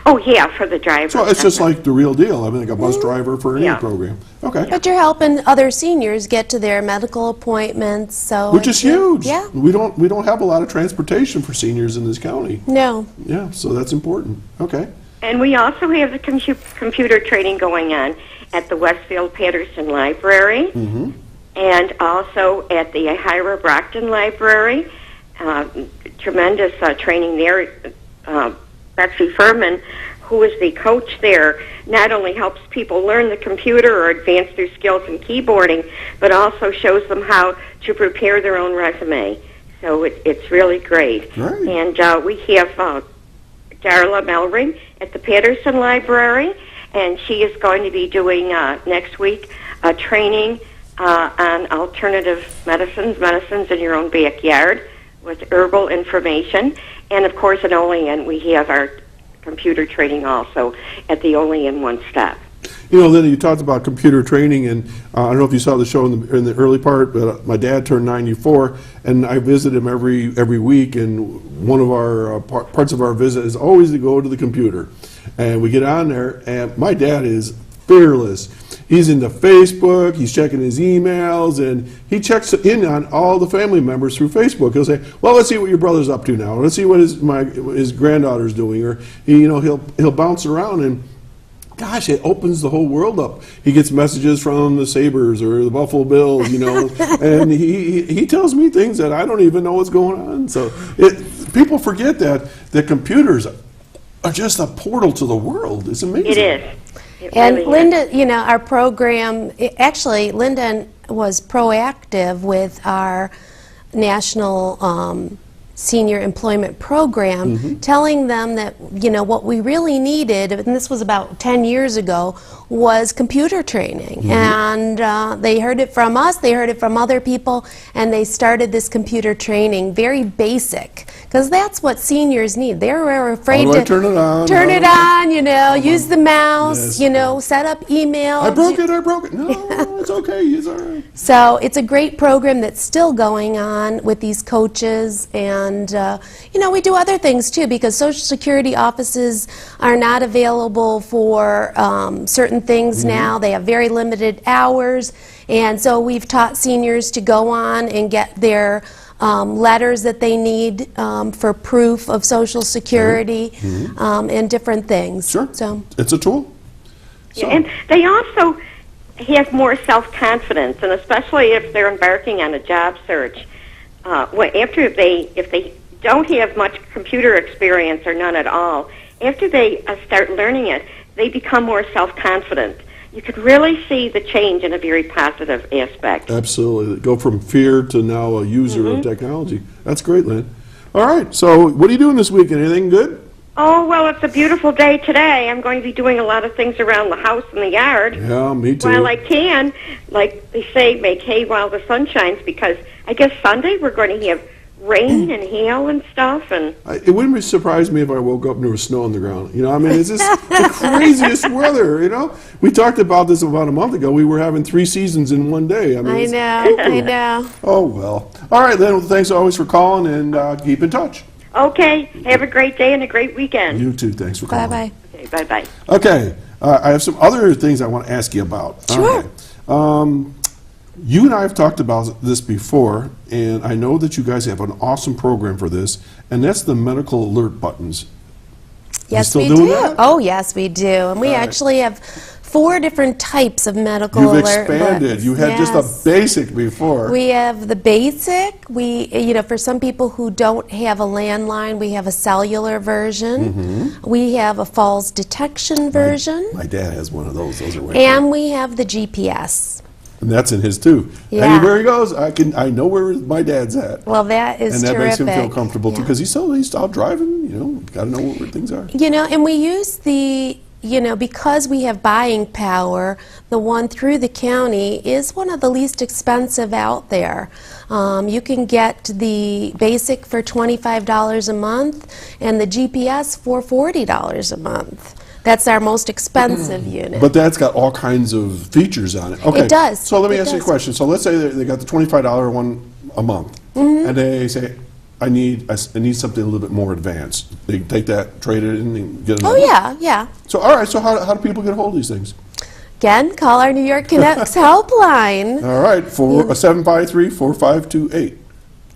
Oh, yeah, for the driver. So it's just like the real deal. I mean, like a bus driver for any program. Okay. But you're helping other seniors get to their medical appointments, so which is huge. Yeah. We don't have a lot of transportation for seniors in this county. No. Yeah, so that's important. Okay. And we also have the computer training going on at the Westfield Patterson Library, and also at the Hira Brockton Library. Tremendous training there. Betsy Furman, who is the coach there, not only helps people learn the computer or advance their skills in keyboarding, but also shows them how to prepare their own resume. So it's really great. Right. And we have Darla Melring at the Patterson Library, and she is going to be doing next week a training on alternative medicines in your own backyard with herbal information. And, of course, at Olean, we have our computer training also at the Olean One Stop. You know, Linda, you talked about computer training, and I don't know if you saw the show in the early part, but my dad turned 94, and I visit him every week, and one of our parts of our visit is always to go to the computer. And we get on there, and my dad is fearless. He's into Facebook, he's checking his emails, and he checks in on all the family members through Facebook. He'll say, well, let's see what your brother's up to now. Let's see what his granddaughter's doing. Or he'll bounce around, and gosh, it opens the whole world up. He gets messages from the Sabres or the Buffalo Bills, and he tells me things that I don't even know what's going on. So people forget that computers are just a portal to the world. It's amazing. It is. And Linda, our program, actually, Linda was proactive with our national senior employment program, telling them that, what we really needed, and this was about 10 years ago, was computer training. And they heard it from us, they heard it from other people, and they started this computer training, very basic, because that's what seniors need. They're afraid to turn it on, use the mouse, set up email. I broke it. No, it's okay, it's all right. So it's a great program that's still going on with these coaches, and we do other things too, because Social Security offices are not available for certain things now. They have very limited hours, and so we've taught seniors to go on and get their letters that they need for proof of Social Security and different things. Sure. So it's a tool. So. And they also have more self-confidence, and especially if they're embarking on a job search. If they don't have much computer experience or none at all, after they start learning it, they become more self-confident. You could really see the change in a very positive aspect. Absolutely. Go from fear to now a user of technology. That's great, Lynn. All right, so what are you doing this weekend? Anything good? Oh, well, it's a beautiful day today. I'm going to be doing a lot of things around the house and the yard. Yeah, me too. While I can, like they say, make hay while the sun shines, because I guess Sunday we're going to have rain and hail and stuff. And it wouldn't surprise me if I woke up and there was snow on the ground. It's just the craziest weather, We talked about this about a month ago. We were having 3 seasons in one day. I know. Oh, well. All right, Lynn, thanks always for calling, and keep in touch. Okay. Have a great day and a great weekend. You too. Thanks for calling. Bye-bye. Okay, bye-bye. Okay. I have some other things I want to ask you about. Sure. Okay. You and I have talked about this before, and I know that you guys have an awesome program for this, and that's the medical alert buttons. Yes, still we doing do. that? Oh, yes, we do. And we actually have 4 different types of medical You've alert expanded. books. You had just a basic before. We have the basic. For some people who don't have a landline, we have a cellular version. We have a falls detection version. My dad has one of those. Those are way And we have the GPS. And that's in his too. Yeah. Anywhere he goes, I know where my dad's at. Well, that is and that terrific. makes him feel comfortable too, because he's out driving. Got to know where things are. And we use the, because we have buying power, the one through the county is one of the least expensive out there. You can get the basic for $25 a month and the GPS for $40 a month. That's our most expensive unit. But that's got all kinds of features on it. Okay. It does. So let me ask you a question. So let's say they got the $25 one a month, and they say, I need something a little bit more advanced. They take that, trade it in, and get another. Oh, yeah. So, all right, so how do people get a hold of these things? Again, call our New York Connects helpline. All right, 753-4528.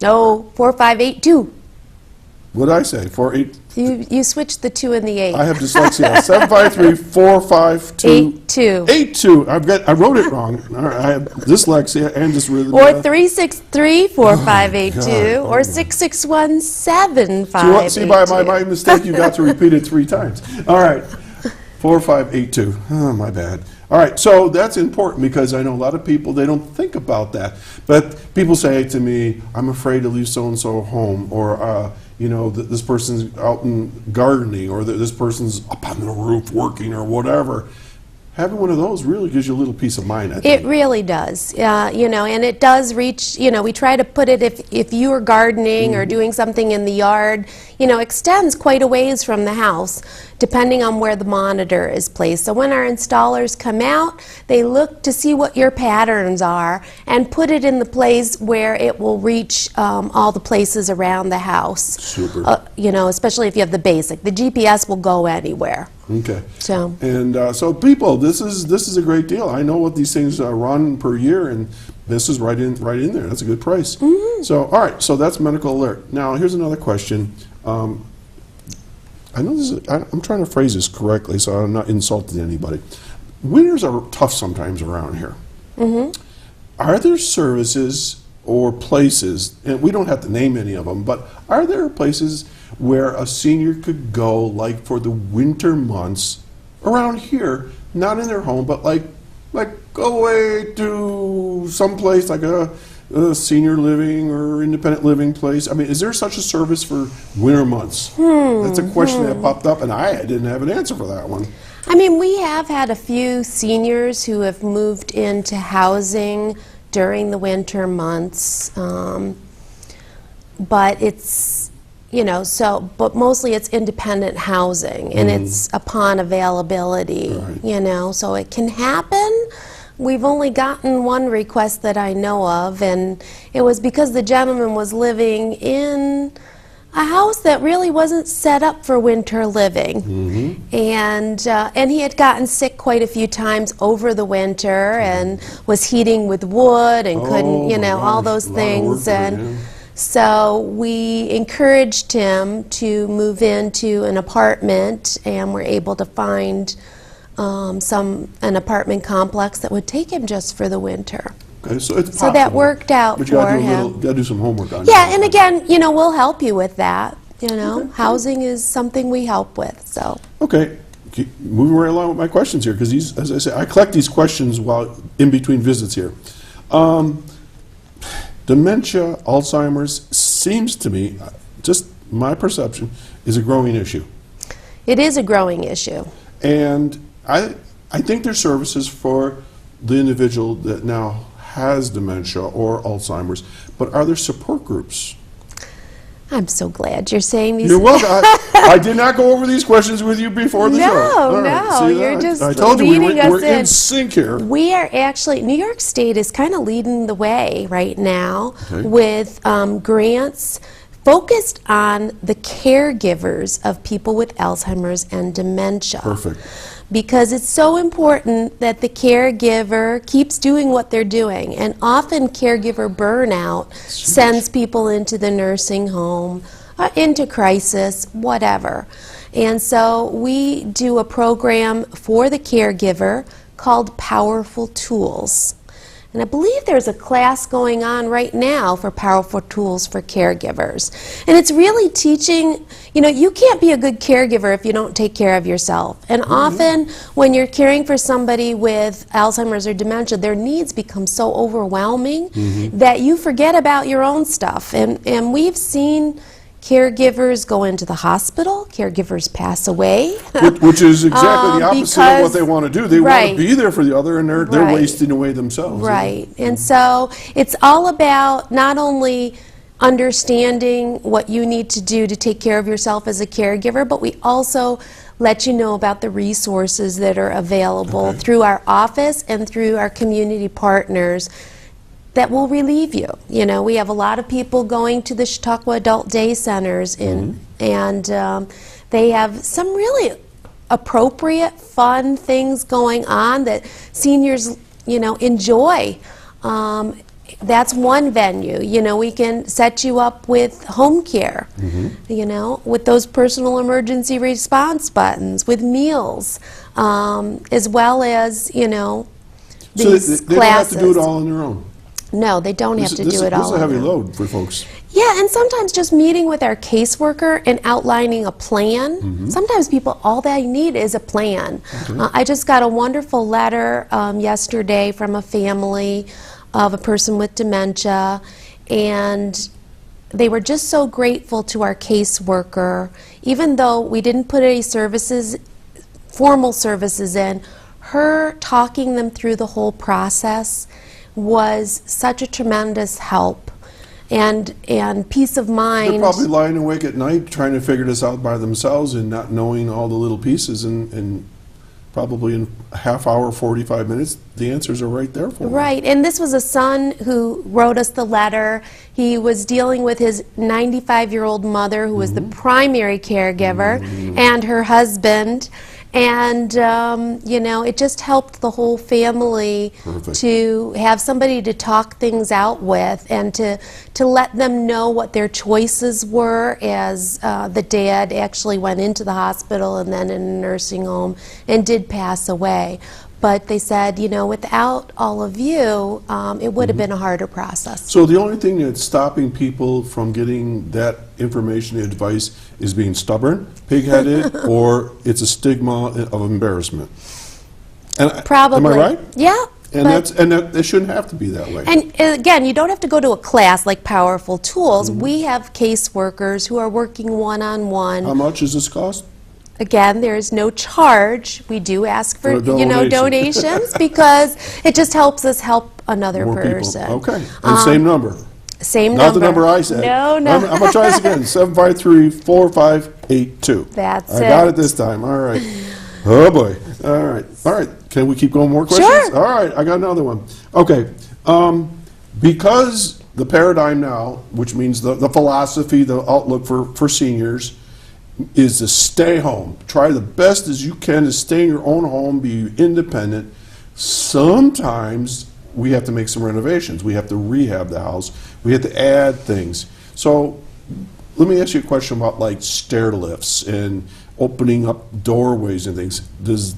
No, 4582. What did I say? 48? You switched the 2 and the 8. I have dyslexia. 753-452. 458-82. 82. I wrote it wrong. All right, I have dyslexia and just really. Or 363-4582, or 661-7582. See, by my mistake, you got to repeat it 3 times. All right, 4582. Oh, my bad. All right, so that's important because I know a lot of people, they don't think about that. But people say to me, I'm afraid to leave so-and-so home, or, you know, this person's out in gardening, or this person's up on the roof working, or whatever. Having one of those really gives you a little peace of mind, I think. It really does, you know, and it does reach, you know, we try to put it, if you are gardening or doing something in the yard, you know, extends quite a ways from the house, depending on where the monitor is placed. So when our installers come out, they look to see what your patterns are and put it in the place where it will reach all the places around the house. Super. You know, especially if you have the basic. The GPS will go anywhere. Okay. So. And so people, this is a great deal. I know what these things run per year, and this is right in there. That's a good price. So, all right. So that's medical alert. Now, here's another question. I know this is, I'm trying to phrase this correctly, so I'm not insulting anybody. Winters are tough sometimes around here. Are there services or places, and we don't have to name any of them, but are there places where a senior could go, like for the winter months around here, not in their home, but like go away to some place like a senior living or independent living place? I mean, is there such a service for winter months? That's a question that popped up, and I didn't have an answer for that one. I mean, we have had a few seniors who have moved into housing during the winter months, but it's, you know, but mostly it's independent housing, and it's upon availability, you know, so it can happen. We've only gotten one request that I know of, and it was because the gentleman was living in a house that really wasn't set up for winter living, and he had gotten sick quite a few times over the winter, and was heating with wood and couldn't, you know, all those things, and so we encouraged him to move into an apartment, and we're able to find an apartment complex that would take him just for the winter. Okay, so it's So that worked out but you for gotta him. gotta do some homework on Yeah, that. and again, you know, we'll help you with that. You know, housing is something we help with. So. Okay, keep moving right along with my questions here, because these, as I say, I collect these questions while in between visits here. Dementia, Alzheimer's seems to me, just my perception, is a growing issue. It is a growing issue. And I think there's services for the individual that now has dementia or Alzheimer's, but are there support groups? I'm so glad you're saying these. You're welcome. I did not go over these questions with you before the show. All right, No, see you're that? just I told you leading us we're in in. sync here. We are actually, New York State is kind of leading the way right now with grants focused on the caregivers of people with Alzheimer's and dementia. Perfect. Because it's so important that the caregiver keeps doing what they're doing. And often caregiver burnout sends people into the nursing home, into crisis, whatever. And so we do a program for the caregiver called Powerful Tools. And I believe there's a class going on right now for Powerful Tools for caregivers. And it's really teaching, you know, you can't be a good caregiver if you don't take care of yourself. And often when you're caring for somebody with Alzheimer's or dementia, their needs become so overwhelming that you forget about your own stuff. And we've seen caregivers go into the hospital, caregivers pass away. Which is exactly the opposite of what because- they want to do. They want to be there for the other, and they're Right. wasting away themselves. Right. And so it's all about not only understanding what you need to do to take care of yourself as a caregiver, but we also let you know about the resources that are available through our office and through our community partners that will relieve you. You know, we have a lot of people going to the Chautauqua Adult Day Centers, and they have some really appropriate, fun things going on that seniors, you know, enjoy. that's one venue. You know, we can set you up with home care, you know, with those personal emergency response buttons, with meals, as well as, you know, these so they classes. don't have to do it all on their own. No, they don't have to do it all. This is a heavy on their own. load for folks. Yeah, and sometimes just meeting with our caseworker and outlining a plan. Sometimes people, all they need is a plan. I just got a wonderful letter yesterday from a family of a person with dementia, and they were just so grateful to our caseworker. Even though we didn't put any services, formal services in, her talking them through the whole process was such a tremendous help and peace of mind. They're probably lying awake at night trying to figure this out by themselves and not knowing all the little pieces, and probably in a half hour, 45 minutes, the answers are right there for them. Right, and this was a son who wrote us the letter. He was dealing with his 95-year-old mother, who was the primary caregiver, and her husband. And, you know, it just helped the whole family to have somebody to talk things out with and to let them know what their choices were as the dad actually went into the hospital and then in a nursing home and did pass away. But they said, you know, without all of you, it would have been a harder process. So the only thing that's stopping people from getting that information and advice is being stubborn, pig-headed, or it's a stigma of embarrassment. And Probably. Am I right? Yeah. And that it shouldn't have to be that way. And again, you don't have to go to a class like Powerful Tools. We have caseworkers who are working one-on-one. How much does this cost? Again, there is no charge. We do ask for, For a you know, donation. donations because it just helps us help another More person. people. Okay. And same number. Same Not number. the number I said. No. I'm going to try this again. 753-4582. That's I got it. it this time. All right. Oh, boy. All right. All right. Can we keep going more questions? Sure. All right. I got another one. Okay. Because the paradigm now, which means the philosophy, the outlook for seniors, is to stay home. Try the best as you can to stay in your own home, be independent. Sometimes we have to make some renovations. We have to rehab the house. We have to add things. So let me ask you a question about like stair lifts and opening up doorways and things. Does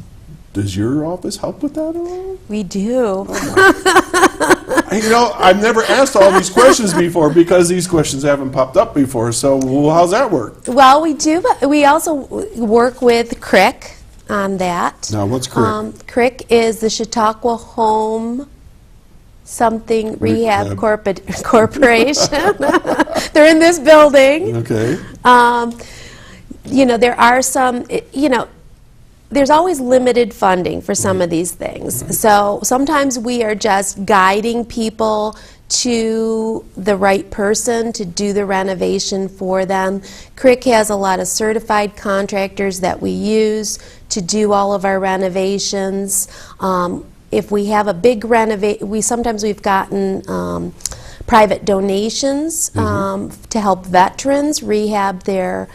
your office help with that at all? We do. You know, I've never asked all these questions before because these questions haven't popped up before. So how's that work? Well, we do, but we also work with CRIC on that. Now, what's CRIC? CRIC is the Chautauqua Home Something Rehab Corporation. They're in this building. Okay. You know, there are some, you know, there's always limited funding for some of these things. So sometimes we are just guiding people to the right person to do the renovation for them. CRIC has a lot of certified contractors that we use to do all of our renovations. If we have a big renovation, sometimes we've gotten private donations to help veterans rehab their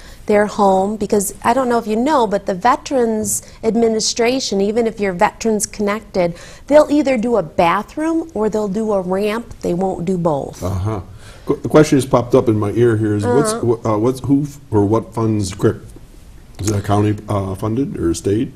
home, because I don't know if you know, but the Veterans Administration, even if you're veterans connected, they'll either do a bathroom or they'll do a ramp. They won't do both. The question has popped up in my ear here is who or what funds CRIC? Is that county funded or state?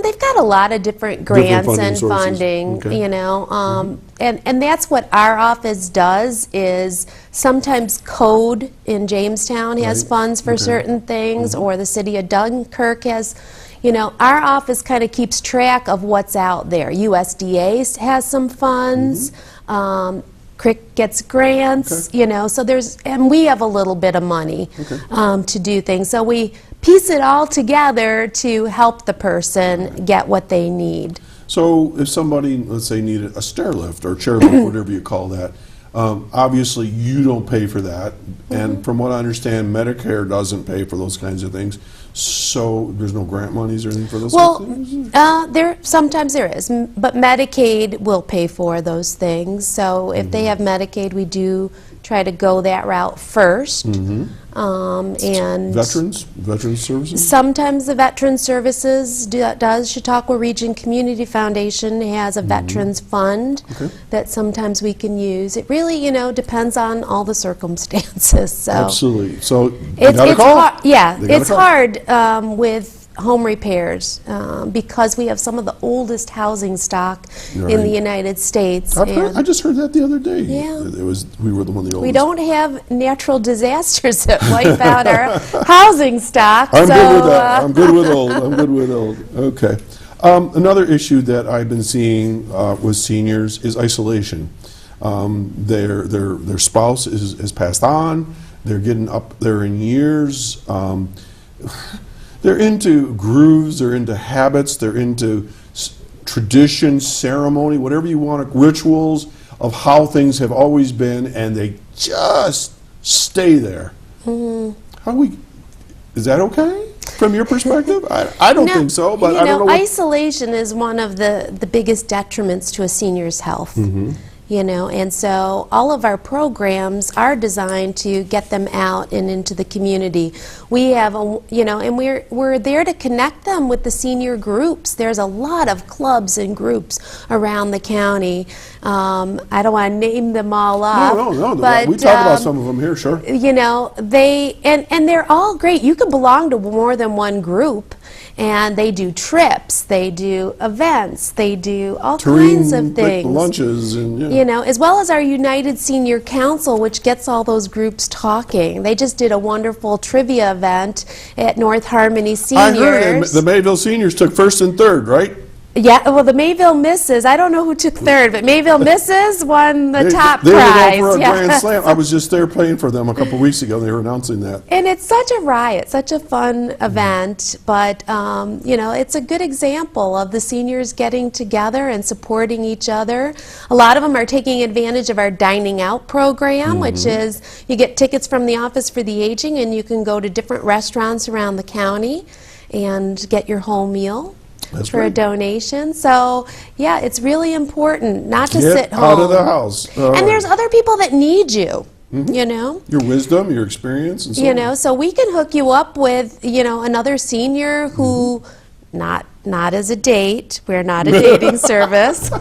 They've got a lot of different grants funding and sources. funding, Okay. you know, and that's what our office does. Is sometimes Code in Jamestown has Right. funds for Okay. certain things, or the city of Dunkirk has. You know, our office kind of keeps track of what's out there. USDA has some funds. CRIC gets grants, you know, so and we have a little bit of money to do things. So we piece it all together to help the person get what they need. So if somebody, let's say, needed a stair lift or chair lift, whatever you call that, obviously you don't pay for that. And from what I understand, Medicare doesn't pay for those kinds of things. So there's no grant monies or anything for those Well, kinds of things? sometimes there is, but Medicaid will pay for those things. So if they have Medicaid, we do try to go that route first. And Veterans services? sometimes the Veterans Services does. Chautauqua Region Community Foundation has a Veterans Fund that sometimes we can use. It really, depends on all the circumstances. So Absolutely. So it's hard. Yeah, They gotta it's call. hard with home repairs because we have some of the oldest housing stock in the Right. United States. I just heard that the other day. Yeah. We were the one of the oldest. We don't have natural disasters that wipe out our housing stock. I'm so, good with that. I'm good with old. I'm good with old. Okay. Another issue that I've been seeing with seniors is isolation. Their spouse is passed on. They're getting up there in years. They're into grooves. They're into habits. They're into tradition, ceremony, whatever you want, rituals of how things have always been, and they just stay there. Is that okay from your perspective? I don't think so, but I don't know. Isolation is one of the biggest detriments to a senior's health. And so all of our programs are designed to get them out and into the community. We have, and we're there to connect them with the senior groups. There's a lot of clubs and groups around the county. I don't want to name them all up. No. But, We talk about some of them here, sure. And they're all great. You can belong to more than one group. And they do trips, they do events, they do all kinds of things. Lunches and As well as our United Senior Council, which gets all those groups talking. They just did a wonderful trivia event at North Harmony Seniors. I heard, and the Mayville seniors took first and third, right? Yeah, well, the Mayville Misses, I don't know who took third, but Mayville Misses won the top they prize. They were going for a Yeah. grand slam. I was just there playing for them a couple weeks ago. They were announcing that. And it's such a riot, such a fun event, but it's a good example of the seniors getting together and supporting each other. A lot of them are taking advantage of our dining out program, which is you get tickets from the Office for the Aging and you can go to different restaurants around the county and get your whole meal. That's for a right. donation. So, yeah, it's really important not to Get sit home. out of the house. All And right. there's other people that need you, Your wisdom, your experience, and so on. so we can hook you up with, another senior who, not as a date, we're not a dating service.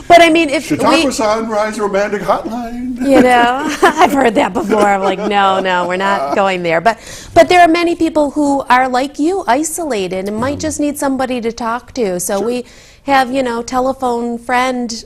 But I mean, if Chautauqua Sunrise Romantic Hotline. I've heard that before. I'm like, no, we're not going there. But there are many people who are like you, isolated, and might just need somebody to talk to. So we have, telephone friend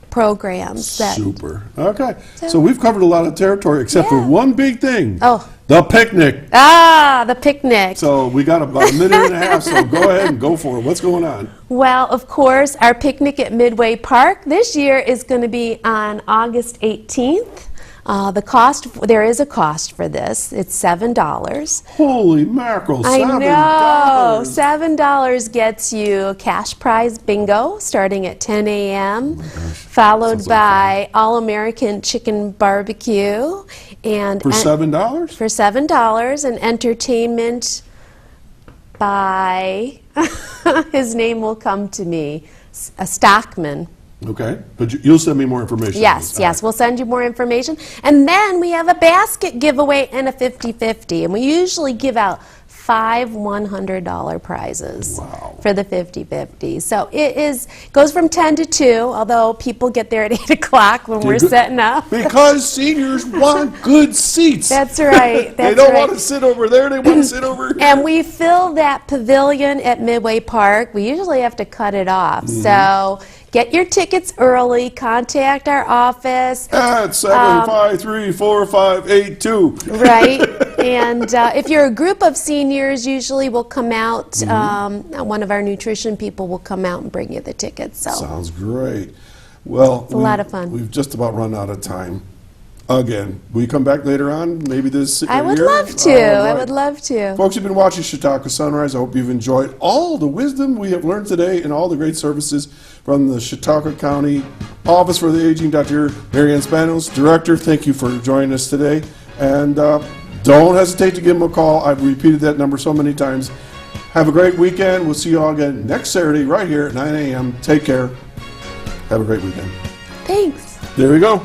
programs that. Super. Okay. So we've covered a lot of territory except for Yeah. one big thing. Oh. The picnic. The picnic. So we got about a minute and a half, so go ahead and go for it. What's going on? Well, of course, our picnic at Midway Park this year is going to be on August 18th. There is a cost for this. It's $7. Holy mackerel, I $7. know. $7 gets you a cash prize bingo starting at 10 a.m., followed by All-American Chicken Barbecue. And For $7? For $7, and entertainment by, his name will come to me, a Stockman. Okay. But you'll send me more information. Yes, we'll send you more information. And then we have a basket giveaway and a 50-50. And we usually give out 5 $100 prizes for the 50-50. So it goes from 10 to 2, although people get there at 8 o'clock when we're setting up. Because seniors want good seats. That's right. They don't want to sit over there. They want to sit over here. And we fill that pavilion at Midway Park. We usually have to cut it off. So get your tickets early. Contact our office. At 753-4582. Right. And if you're a group of seniors, usually we'll come out. One of our nutrition people will come out and bring you the tickets. So Sounds great. Well, a lot of fun. We've just about run out of time. Again, will you come back later on? Maybe this I would year? love to. All I right. would love to. Folks, you've been watching Chautauqua Sunrise. I hope you've enjoyed all the wisdom we have learned today and all the great services from the Chautauqua County Office for the Aging. Dr. Mary Ann Spanos, Director, thank you for joining us today. And don't hesitate to give them a call. I've repeated that number so many times. Have a great weekend. We'll see you all again next Saturday right here at 9 a.m. Take care. Have a great weekend. Thanks. There we go.